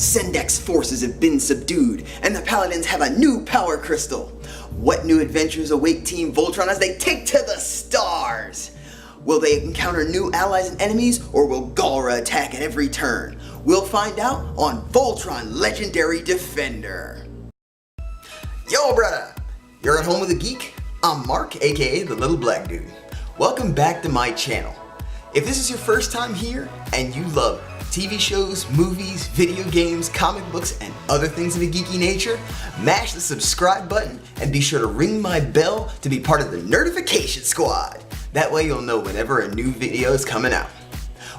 Sendek's forces have been subdued, and the Paladins have a new power crystal. What new adventures await Team Voltron as they take to the stars? Will they encounter new allies and enemies, or will Galra attack at every turn? We'll find out on Voltron Legendary Defender. Yo, brother! You're at home with a geek? I'm Mark, aka the Little Black Dude. Welcome back to my channel. If this is your first time here, and you love TV shows, movies, video games, comic books, and other things of a geeky nature, mash the subscribe button and be sure to ring my bell to be part of the Nerdification Squad. That way you'll know whenever a new video is coming out.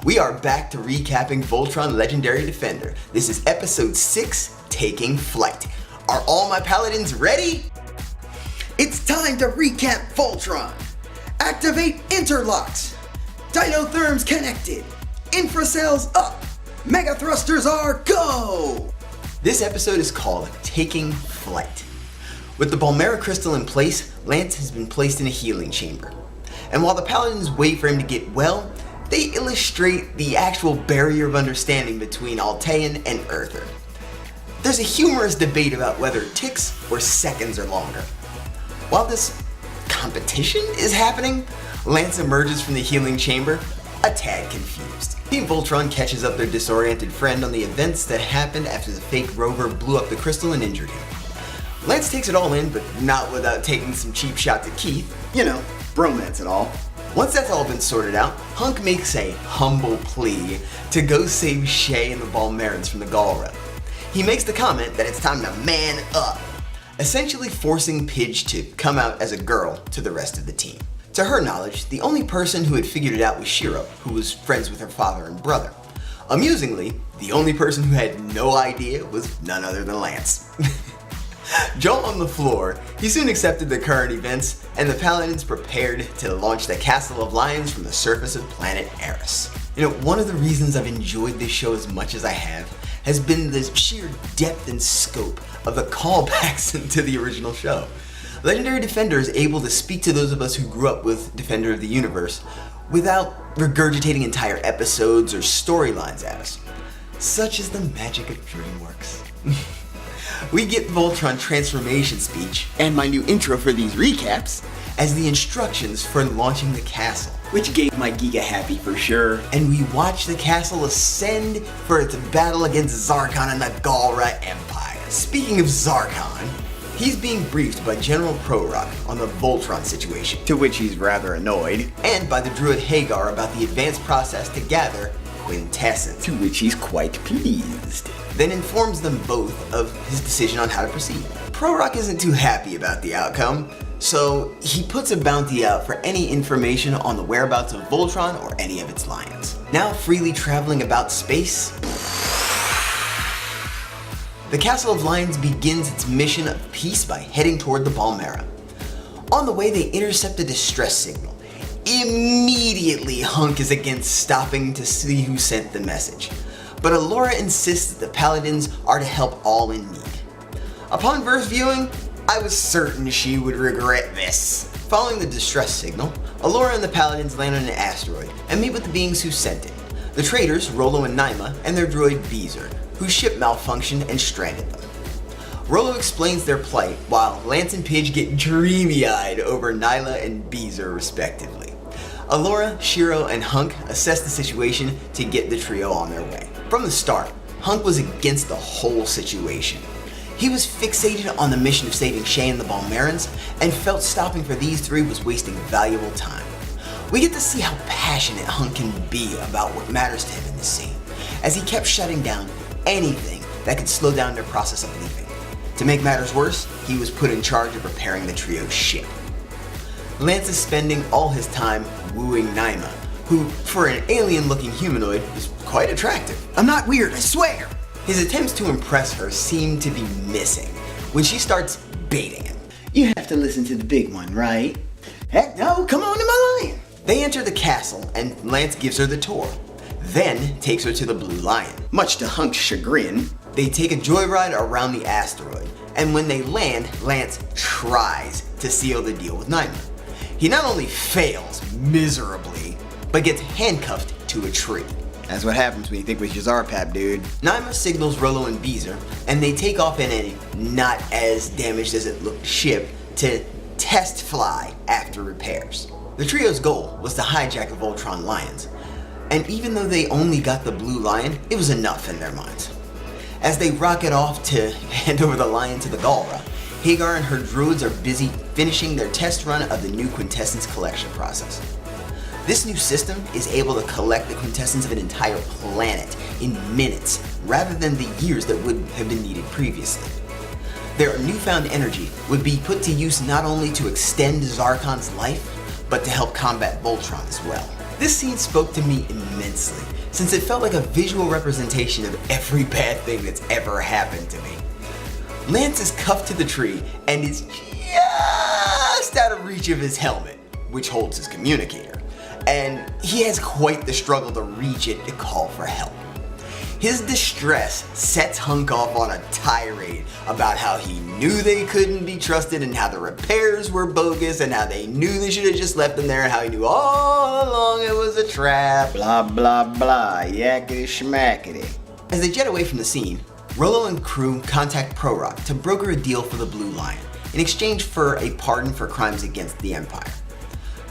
We are back to recapping Voltron Legendary Defender. This is episode 6, Taking Flight. Are all my paladins ready? It's time to recap Voltron. Activate interlocks. Dinotherms connected. Infracells up. Mega thrusters are go! This episode is called Taking Flight. With the Balmera crystal in place, Lance has been placed in a healing chamber. And while the paladins wait for him to get well, they illustrate the actual barrier of understanding between Altean and Earther. There's a humorous debate about whether ticks or seconds are longer. While this competition is happening, Lance emerges from the healing chamber a tad confused. Team Voltron catches up their disoriented friend on the events that happened after the fake rover blew up the crystal and injured him. Lance takes it all in, but not without taking some cheap shots at Keith. You know, bromance and all. Once that's all been sorted out, Hunk makes a humble plea to go save Shay and the Balmerans from the Galra. He makes the comment that it's time to man up, essentially forcing Pidge to come out as a girl to the rest of the team. To her knowledge, the only person who had figured it out was Shiro, who was friends with her father and brother. Amusingly, the only person who had no idea was none other than Lance. Joel on the floor, he soon accepted the current events, and the Paladins prepared to launch the Castle of Lions from the surface of planet Eris. You know, one of the reasons I've enjoyed this show as much as I have has been the sheer depth and scope of the callbacks into the original show. Legendary Defender is able to speak to those of us who grew up with Defender of the Universe without regurgitating entire episodes or storylines at us. Such is the magic of DreamWorks. We get Voltron transformation speech and my new intro for these recaps as the instructions for launching the castle, which gave my geek a happy for sure. And we watch the castle ascend for its battle against Zarkon and the Galra Empire. Speaking of Zarkon, he's being briefed by General Prorock on the Voltron situation, to which he's rather annoyed, and by the druid Hagar about the advanced process to gather quintessence, to which he's quite pleased. Then informs them both of his decision on how to proceed. Prorock isn't too happy about the outcome, so he puts a bounty out for any information on the whereabouts of Voltron or any of its lions. Now freely traveling about space, the Castle of Lions begins its mission of peace by heading toward the Balmera. On the way, they intercept a distress signal. Immediately, Hunk is against stopping to see who sent the message. But Alora insists that the Paladins are to help all in need. Upon first viewing, I was certain she would regret this. Following the distress signal, Alora and the Paladins land on an asteroid and meet with the beings who sent it. The traders, Rollo and Naima, and their droid Beezer, whose ship malfunctioned and stranded them. Rollo explains their plight, while Lance and Pidge get dreamy-eyed over Nyla and Beezer respectively. Alora, Shiro, and Hunk assess the situation to get the trio on their way. From the start, Hunk was against the whole situation. He was fixated on the mission of saving Shay and the Balmerans, and felt stopping for these three was wasting valuable time. We get to see how passionate Hunk can be about what matters to him in this scene, as he kept shutting down anything that could slow down their process of leaving. To make matters worse, he was put in charge of repairing the trio's ship. Lance is spending all his time wooing Naima, who, for an alien-looking humanoid, is quite attractive. I'm not weird, I swear! His attempts to impress her seem to be missing when she starts baiting him. You have to listen to the big one, right? Heck no, come on to my lion! They enter the castle, and Lance gives her the tour, then takes her to the Blue Lion. Much to Hunk's chagrin, they take a joyride around the asteroid, and when they land, Lance tries to seal the deal with Naima. He not only fails miserably, but gets handcuffed to a tree. That's what happens when you think with your Zarpap, dude. Naima signals Rollo and Beezer, and they take off in a not as damaged as it looked ship to test fly after repairs. The trio's goal was to hijack the Voltron Lions, and even though they only got the Blue Lion, it was enough in their minds. As they rocket off to hand over the Lion to the Galra, Hagar and her droids are busy finishing their test run of the new quintessence collection process. This new system is able to collect the quintessence of an entire planet in minutes, rather than the years that would have been needed previously. Their newfound energy would be put to use not only to extend Zarkon's life, but to help combat Voltron as well. This scene spoke to me immensely, since it felt like a visual representation of every bad thing that's ever happened to me. Lance is cuffed to the tree and is just out of reach of his helmet, which holds his communicator, and he has quite the struggle to reach it to call for help. His distress sets Hunk off on a tirade about how he knew they couldn't be trusted and how the repairs were bogus and how they knew they should have just left them there and how he knew all along it was a trap. Blah blah blah, yakety schmackety. As they jet away from the scene, Rollo and crew contact Pro-Rock to broker a deal for the Blue Lion in exchange for a pardon for crimes against the Empire.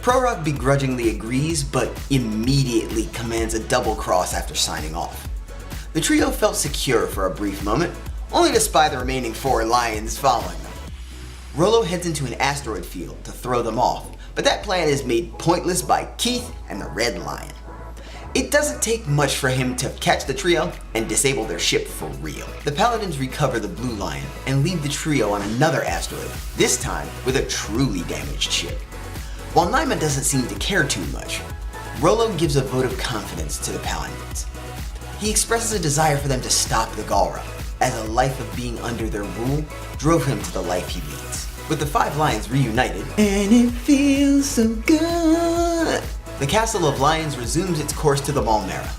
Pro-Rock begrudgingly agrees, but immediately commands a double cross after signing off. The trio felt secure for a brief moment, only to spy the remaining 4 Lions following them. Rollo heads into an asteroid field to throw them off, but that plan is made pointless by Keith and the Red Lion. It doesn't take much for him to catch the trio and disable their ship for real. The Paladins recover the Blue Lion and leave the trio on another asteroid, this time with a truly damaged ship. While Naima doesn't seem to care too much, Rollo gives a vote of confidence to the Paladins. He expresses a desire for them to stop the Galra, as a life of being under their rule drove him to the life he leads. With the 5 Lions reunited, and it feels so good, the Castle of Lions resumes its course to the Balmera.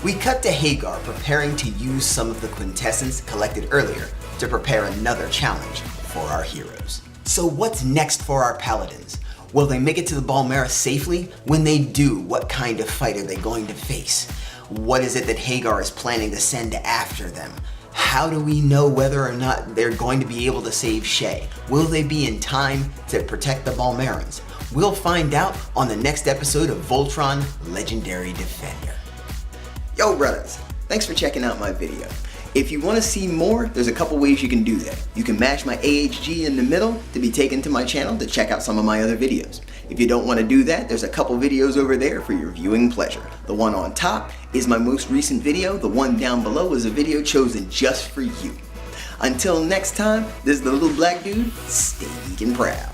We cut to Hagar preparing to use some of the quintessence collected earlier to prepare another challenge for our heroes. So what's next for our Paladins? Will they make it to the Balmera safely? When they do, what kind of fight are they going to face? What is it that Hagar is planning to send after them? How do we know whether or not they're going to be able to save Shay? Will they be in time to protect the Balmerans? We'll find out on the next episode of Voltron Legendary Defender. Yo brothers, thanks for checking out my video. If you want to see more, there's a couple ways you can do that. You can mash my AHG in the middle to be taken to my channel to check out some of my other videos. If you don't want to do that, there's a couple videos over there for your viewing pleasure. The one on top is my most recent video. The one down below is a video chosen just for you. Until next time, this is the little black dude, stay geek and proud.